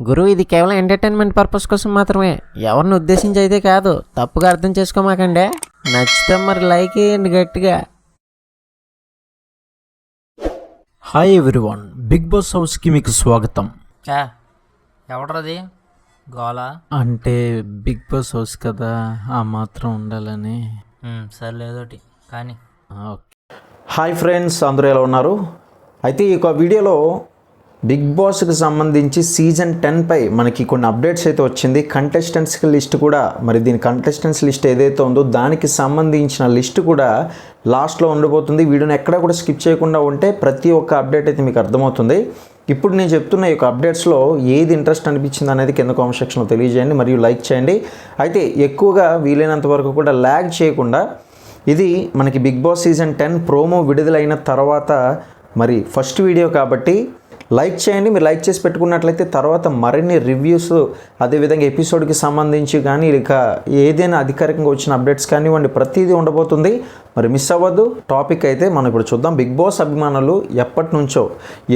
గురు, ఇది కేవలం entertainment purpose కోసం మాత్రమే, ఎవరిని ఉద్దేశించి అయితే కాదు. తప్పుగా అర్థం చేసుకోమాకండి. నచ్చితే మరి లైక్ చేయండి గట్టిగా. హాయ్ ఎవ్రీవన్, బిగ్ బాస్ హౌస్కి మీకు స్వాగతం. ఎవడది గోలా? అంటే బిగ్ బాస్ హౌస్ కదా, ఆ మాత్రం ఉండాలని. సర్లేదోటి కానీ. హాయ్ ఫ్రెండ్స్, అందరూ ఎలా ఉన్నారు? అయితే ఈ వీడియోలో బిగ్ బాస్కి సంబంధించి సీజన్ 10 పై మనకి కొన్ని అప్డేట్స్ అయితే వచ్చింది. కంటెస్టెంట్స్ లిస్ట్ కూడా, మరి దీని కంటెస్టెంట్స్ లిస్ట్ ఏదైతే ఉందో దానికి సంబంధించిన లిస్ట్ కూడా లాస్ట్లో ఉండబోతుంది. వీడియోని ఎక్కడ కూడా స్కిప్ చేయకుండా ఉంటే ప్రతి ఒక్క అప్డేట్ అయితే మీకు అర్థమవుతుంది. ఇప్పుడు నేను చెప్తున్న ఈ యొక్క అప్డేట్స్లో ఏది ఇంట్రెస్ట్ అనిపించింది అనేది కింద కామెంట్ సెక్షన్లో తెలియజేయండి, మరియు లైక్ చేయండి. అయితే ఎక్కువగా వీలైనంత వరకు కూడా ల్యాగ్ చేయకుండా, ఇది మనకి బిగ్ బాస్ సీజన్ 10 ప్రోమో విడుదలైన తర్వాత మరి ఫస్ట్ వీడియో కాబట్టి లైక్ చేయండి. మీరు లైక్ చేసి పెట్టుకున్నట్లయితే తర్వాత మరిన్ని రివ్యూస్, అదేవిధంగా ఎపిసోడ్కి సంబంధించి కానీ ఇక ఏదైనా అధికారికంగా వచ్చిన అప్డేట్స్ కానివ్వండి, ప్రతిదీ ఉండబోతుంది. మరి మిస్ అవ్వద్దు. టాపిక్ అయితే మనం ఇప్పుడు చూద్దాం. బిగ్ బాస్ అభిమానులు ఎప్పటి నుంచో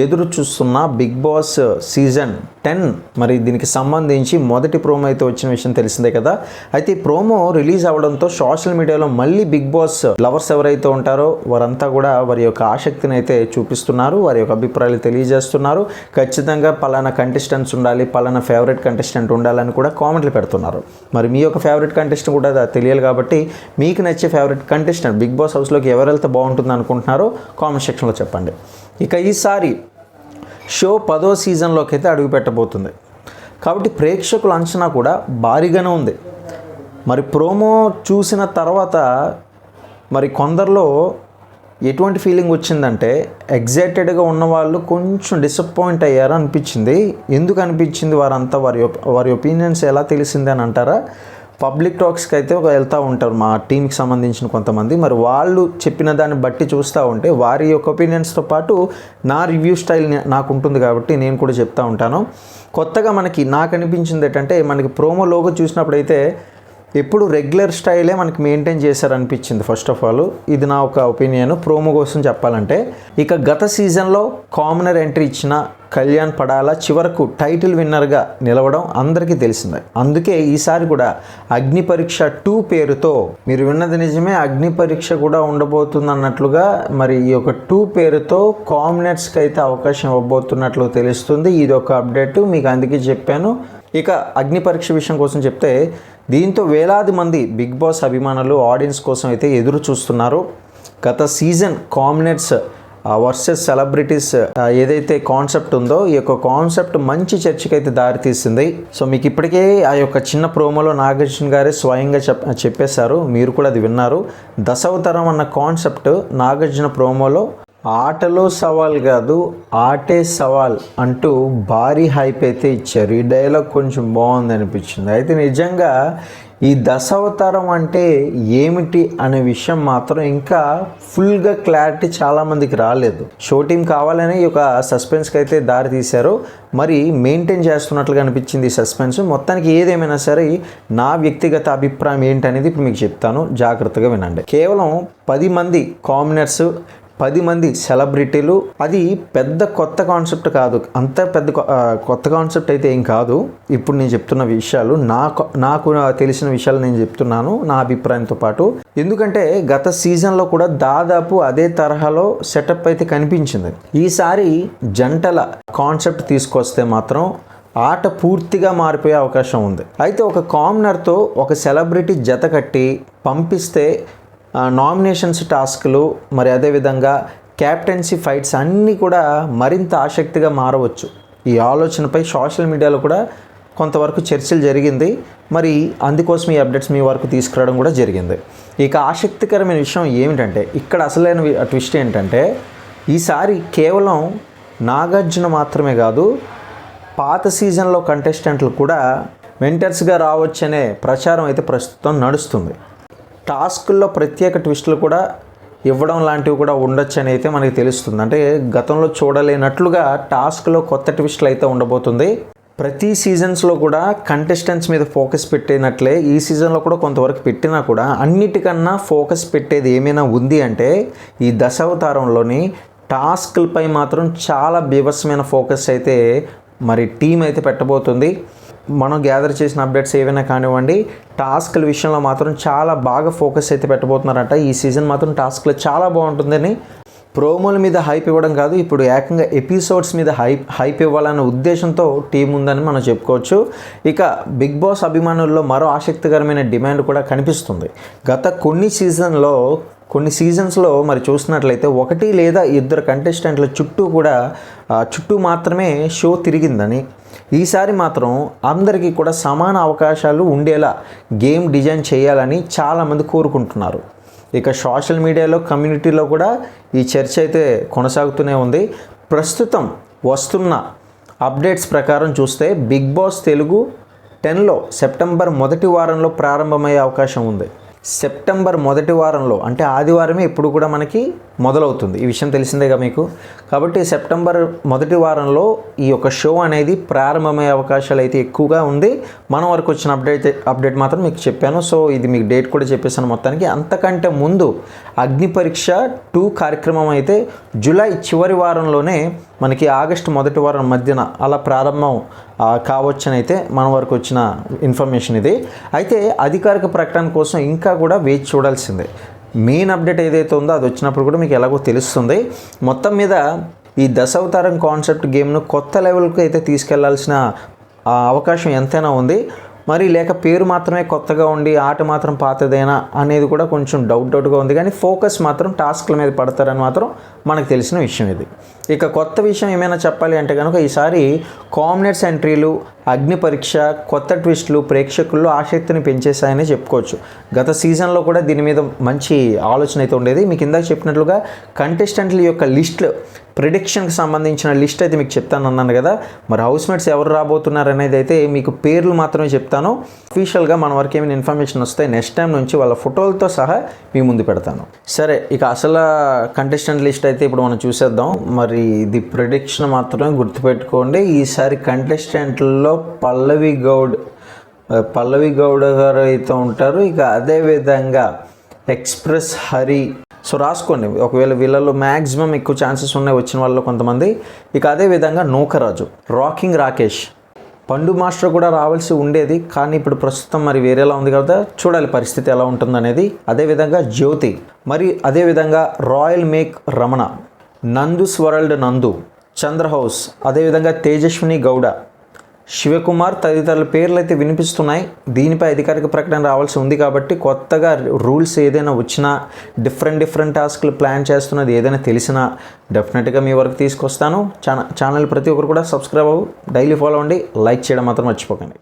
ఎదురు చూస్తున్న బిగ్ బాస్ సీజన్ 10 మరి దీనికి సంబంధించి మొదటి ప్రోమో అయితే వచ్చిన విషయం తెలిసిందే కదా. అయితే ఈ ప్రోమో రిలీజ్ అవ్వడంతో సోషల్ మీడియాలో మళ్ళీ బిగ్ బాస్ లవర్స్ ఎవరైతే ఉంటారో వారంతా కూడా వారి యొక్క ఆసక్తిని అయితే చూపిస్తున్నారు, వారి యొక్క అభిప్రాయాలు తెలియజేస్తున్నారు. ఖచ్చితంగా పలానా కంటెస్టెంట్స్ ఉండాలి, పలానా ఫేవరెట్ కంటెస్టెంట్ ఉండాలని కూడా కామెంట్లు పెడుతున్నారు. మరి మీ యొక్క ఫేవరెట్ కంటెస్టెంట్ కూడా తెలియాలి కాబట్టి మీకు నచ్చే ఫేవరెట్ కంటెస్టెంట్ బిగ్ బాస్ హౌస్లోకి ఎవరు వెళ్తే బాగుంటుంది అనుకుంటున్నారో కామెంట్ సెక్షన్లో చెప్పండి. ఇక ఈసారి షో 10వ సీజన్లోకి అయితే అడుగు పెట్టబోతుంది కాబట్టి ప్రేక్షకుల అంచనా కూడా భారీగానే ఉంది. మరి ప్రోమో చూసిన తర్వాత మరి కొందరిలో ఎటువంటి ఫీలింగ్ వచ్చిందంటే, ఎగ్జైటెడ్గా ఉన్నవాళ్ళు కొంచెం డిసప్పాయింట్ అయ్యారు అనిపించింది. ఎందుకు అనిపించింది? వారంతా వారి ఒపీనియన్స్ ఎలా తెలిసింది అని అంటారా? పబ్లిక్ టాక్స్కి అయితే వెళ్తూ ఉంటారు మా టీంకి సంబంధించిన కొంతమంది. మరి వాళ్ళు చెప్పిన దాన్ని బట్టి చూస్తూ ఉంటే వారి యొక్క ఒపీనియన్స్తో పాటు నా రివ్యూ స్టైల్ నాకు ఉంటుంది కాబట్టి నేను కూడా చెప్తూ ఉంటాను. కొత్తగా నాకు అనిపించింది ఏంటంటే, మనకి ప్రోమో లోగో చూసినప్పుడైతే ఎప్పుడు రెగ్యులర్ స్టైలే మనకి మెయింటైన్ చేశారనిపించింది. ఫస్ట్ ఆఫ్ ఆల్ ఇది నా ఒక ఒపీనియన్ ప్రోమో కోసం చెప్పాలంటే. ఇక గత సీజన్లో కామనర్ ఎంట్రీ ఇచ్చిన కళ్యాణ్ పడాల చివరకు టైటిల్ విన్నర్గా నిలవడం అందరికీ తెలిసిందే. అందుకే ఈసారి కూడా అగ్ని పరీక్ష 2 పేరుతో, మీరు విన్నది నిజమే, అగ్ని పరీక్ష కూడా ఉండబోతుంది అన్నట్లుగా మరి ఈ యొక్క 2 పేరుతో కామనర్స్కి అయితే అవకాశం ఇవ్వబోతున్నట్లు తెలుస్తుంది. ఇది ఒక అప్డేట్ మీకు అందుకే చెప్పాను. ఇక అగ్ని పరీక్ష విషయం కోసం చెప్తే, దీంతో వేలాది మంది బిగ్ బాస్ అభిమానులు ఆడియన్స్ కోసం అయితే ఎదురు చూస్తున్నారు. గత సీజన్ కామనర్స్ వర్సెస్ సెలబ్రిటీస్ ఏదైతే కాన్సెప్ట్ ఉందో, ఈ యొక్క కాన్సెప్ట్ మంచి చర్చకి అయితే దారితీసింది. సో మీకు ఇప్పటికే ఆ యొక్క చిన్న ప్రోమోలో నాగార్జున గారే స్వయంగా చెప్పేశారు, మీరు కూడా అది విన్నారు. దశావతారం అన్న కాన్సెప్ట్ నాగార్జున ప్రోమోలో ఆటలో సవాల్ కాదు, ఆటే సవాల్ అంటూ భారీ హైప్ అయితే ఇచ్చారు. ఈ డైలాగ్ కొంచెం బాగుంది అనిపించింది. అయితే నిజంగా ఈ దశావతారం అంటే ఏమిటి అనే విషయం మాత్రం ఇంకా ఫుల్గా క్లారిటీ చాలామందికి రాలేదు. షో టీం కావాలని ఈ యొక్క సస్పెన్స్కి అయితే దారి తీశారు. మరి మెయింటైన్ చేస్తున్నట్లుగా అనిపించింది ఈ సస్పెన్స్. మొత్తానికి ఏదేమైనా సరే నా వ్యక్తిగత అభిప్రాయం ఏంటనేది ఇప్పుడు మీకు చెప్తాను, జాగ్రత్తగా వినండి. కేవలం 10 మంది కామనర్స్, 10 మంది సెలబ్రిటీలు, అది పెద్ద కొత్త కాన్సెప్ట్ కాదు, అంత పెద్ద కొత్త కాన్సెప్ట్ అయితే ఏం కాదు. ఇప్పుడు నేను చెప్తున్న విషయాలు నాకు తెలిసిన విషయాలు నేను చెప్తున్నాను నా అభిప్రాయంతో పాటు. ఎందుకంటే గత సీజన్లో కూడా దాదాపు అదే తరహాలో సెటప్ అయితే కనిపించింది. ఈసారి జంటల కాన్సెప్ట్ తీసుకొస్తే మాత్రం ఆట పూర్తిగా మారిపోయే అవకాశం ఉంది. అయితే ఒక కామనర్తో ఒక సెలబ్రిటీ జత కట్టి పంపిస్తే నామినేషన్స్ టాస్క్లు, మరి అదేవిధంగా క్యాప్టెన్సీ ఫైట్స్ అన్నీ కూడా మరింత ఆసక్తిగా మారవచ్చు. ఈ ఆలోచనపై సోషల్ మీడియాలో కూడా కొంతవరకు చర్చలు జరిగింది. మరి అందుకోసం ఈ అప్డేట్స్ మీ వరకు తీసుకురావడం కూడా జరిగింది. ఇక ఆసక్తికరమైన విషయం ఏమిటంటే, ఇక్కడ అసలైన ట్విస్ట్ ఏంటంటే, ఈసారి కేవలం నాగార్జున మాత్రమే కాదు, పాత సీజన్లో కంటెస్టెంట్లు కూడా మెంటర్స్గా రావచ్చనే ప్రచారం అయితే ప్రస్తుతం నడుస్తుంది. టాస్కుల్లో ప్రత్యేక ట్విస్టులు కూడా ఇవ్వడం లాంటివి కూడా ఉండొచ్చు అని అయితే మనకి తెలుస్తుంది. అంటే గతంలో చూడలేనట్లుగా టాస్క్లో కొత్త ట్విస్టులు అయితే ఉండబోతుంది. ప్రతి సీజన్స్లో కూడా కంటెస్టెంట్స్ మీద ఫోకస్ పెట్టినట్లే ఈ సీజన్లో కూడా కొంతవరకు పెట్టినా కూడా అన్నిటికన్నా ఫోకస్ పెట్టేది ఏమైనా ఉంది అంటే ఈ దశావతారంలోని టాస్క్లపై మాత్రం చాలా బీభత్సమైన ఫోకస్ అయితే మరి టీం అయితే పెట్టబోతుంది. మనం గ్యాదర్ చేసిన అప్డేట్స్ ఏవైనా కానివ్వండి, టాస్క్ల విషయంలో మాత్రం చాలా బాగా ఫోకస్ అయితే పెట్టబోతున్నారట. ఈ సీజన్ మాత్రం టాస్క్లో చాలా బాగుంటుందని ప్రోమోల మీద హైప్ ఇవ్వడం కాదు, ఇప్పుడు ఏకంగా ఎపిసోడ్స్ మీద హైప్ ఇవ్వాలనే ఉద్దేశంతో టీం ఉందని మనం చెప్పుకోవచ్చు. ఇక బిగ్ బాస్ అభిమానుల్లో మరో ఆసక్తికరమైన డిమాండ్ కూడా కనిపిస్తుంది. గత కొన్ని సీజన్స్లో మరి చూసినట్లయితే 1 లేదా 2 కంటెస్టెంట్ల చుట్టూ మాత్రమే షో తిరిగిందని, ఈసారి మాత్రం అందరికీ కూడా సమాన అవకాశాలు ఉండేలా గేమ్ డిజైన్ చేయాలని చాలామంది కోరుకుంటున్నారు. ఇక సోషల్ మీడియాలో, కమ్యూనిటీలో కూడా ఈ చర్చ అయితే కొనసాగుతూనే ఉంది. ప్రస్తుతం వస్తున్న అప్డేట్స్ ప్రకారం చూస్తే బిగ్ బాస్ తెలుగు 10లో సెప్టెంబర్ మొదటి వారంలో ప్రారంభమయ్యే అవకాశం ఉంది. సెప్టెంబర్ మొదటి వారంలో అంటే ఆదివారమే ఇప్పుడు కూడా మనకి మొదలవుతుంది. ఈ విషయం తెలిసిందేగా మీకు. కాబట్టి సెప్టెంబర్ మొదటి వారంలో ఈ యొక్క షో అనేది ప్రారంభమయ్యే అవకాశాలు అయితే ఎక్కువగా ఉంది. మన వరకు వచ్చిన అప్డేట్ మాత్రం మీకు చెప్పాను. సో ఇది మీకు డేట్ కూడా చెప్పేసాను మొత్తానికి. అంతకంటే ముందు అగ్ని పరీక్ష 2 కార్యక్రమం అయితే జూలై చివరి వారంలోనే మనకి ఆగస్టు మొదటి వారం మధ్యన అలా ప్రారంభం కావచ్చని అయితే మన వరకు వచ్చిన ఇన్ఫర్మేషన్ ఇది. అయితే అధికారిక ప్రకటన కోసం ఇంకా కూడా వేచి చూడాల్సిందే. మెయిన్ అప్డేట్ ఏదైతే ఉందో అది వచ్చినప్పుడు కూడా మీకు ఎలాగో తెలుస్తుంది. మొత్తం మీద ఈ దశావతారం కాన్సెప్ట్ గేమ్ను కొత్త లెవెల్కి అయితే తీసుకెళ్లాల్సిన అవకాశం ఎంతైనా ఉంది. మరి లేక పేరు మాత్రమే కొత్తగా ఉండి ఆట మాత్రం పాతదేనా అనేది కూడా కొంచెం డౌట్గా ఉంది. కానీ ఫోకస్ మాత్రం టాస్క్ల మీద పడతారని మాత్రం మనకు తెలిసిన విషయం ఇది. ఇక కొత్త విషయం ఏమైనా చెప్పాలి అంటే కనుక ఈసారి కాంబినేట్స్ ఎంట్రీలు, అగ్ని పరీక్ష, కొత్త ట్విస్టులు ప్రేక్షకుల్లో ఆసక్తిని పెంచేశాయని చెప్పుకోవచ్చు. గత సీజన్లో కూడా దీని మీద మంచి ఆలోచన అయితే ఉండేది. మీకు ఇందాక చెప్పినట్లుగా కంటెస్టెంట్ల యొక్క ప్రిడిక్షన్కి సంబంధించిన లిస్ట్ అయితే మీకు చెప్తాను అన్నాను కదా. మరి హౌస్మేట్స్ ఎవరు రాబోతున్నారు అనేది అయితే మీకు పేర్లు మాత్రమే చెప్తాను. అఫీషియల్గా మన వరకు ఏమైనా ఇన్ఫర్మేషన్ వస్తే నెక్స్ట్ టైం నుంచి వాళ్ళ ఫోటోలతో సహా మీ ముందు పెడతాను. సరే, ఇక అసలు కంటెస్టెంట్ లిస్ట్ అయితే ఇప్పుడు మనం చూసేద్దాం. మరి ఇది ప్రిడిక్షన్ మాత్రమే గుర్తుపెట్టుకోండి. ఈసారి కంటెస్టెంట్లలో పల్లవి గౌడ్ గారు అయితే ఉంటారు. ఇక అదేవిధంగా ఎక్స్ప్రెస్ హరి. సో రాసుకోండి, ఒకవేళ వీళ్ళలో మ్యాక్సిమం ఎక్కువ ఛాన్సెస్ ఉన్నాయి వచ్చిన వాళ్ళు కొంతమంది. ఇక అదేవిధంగా నూకరాజు, రాకింగ్ రాకేష్, పండు మాస్టర్ కూడా రావాల్సి ఉండేది కానీ ఇప్పుడు ప్రస్తుతం మరి వేరేలా ఉంది కదా, చూడాలి పరిస్థితి ఎలా ఉంటుందనేది. అదేవిధంగా జ్యోతి, మరి అదేవిధంగా royal make Ramana, Nandu's world నందు, చంద్రహౌస్, అదేవిధంగా తేజస్విని గౌడ, శివకుమార్ తదితరుల పేర్లు అయితే వినిపిస్తున్నాయి. దీనిపై అధికారిక ప్రకటన రావాల్సి ఉంది కాబట్టి కొత్తగా రూల్స్ ఏదైనా వచ్చినా, డిఫరెంట్ టాస్క్లు ప్లాన్ చేస్తున్నది ఏదైనా తెలిసినా డెఫినెట్గా మీ వరకు తీసుకొస్తాను. ఛానల్ ప్రతి ఒక్కరు కూడా సబ్స్క్రైబ్ అవ్వు, డైలీ ఫాలో అవ్వండి, లైక్ చేయడం మాత్రం మర్చిపోకండి.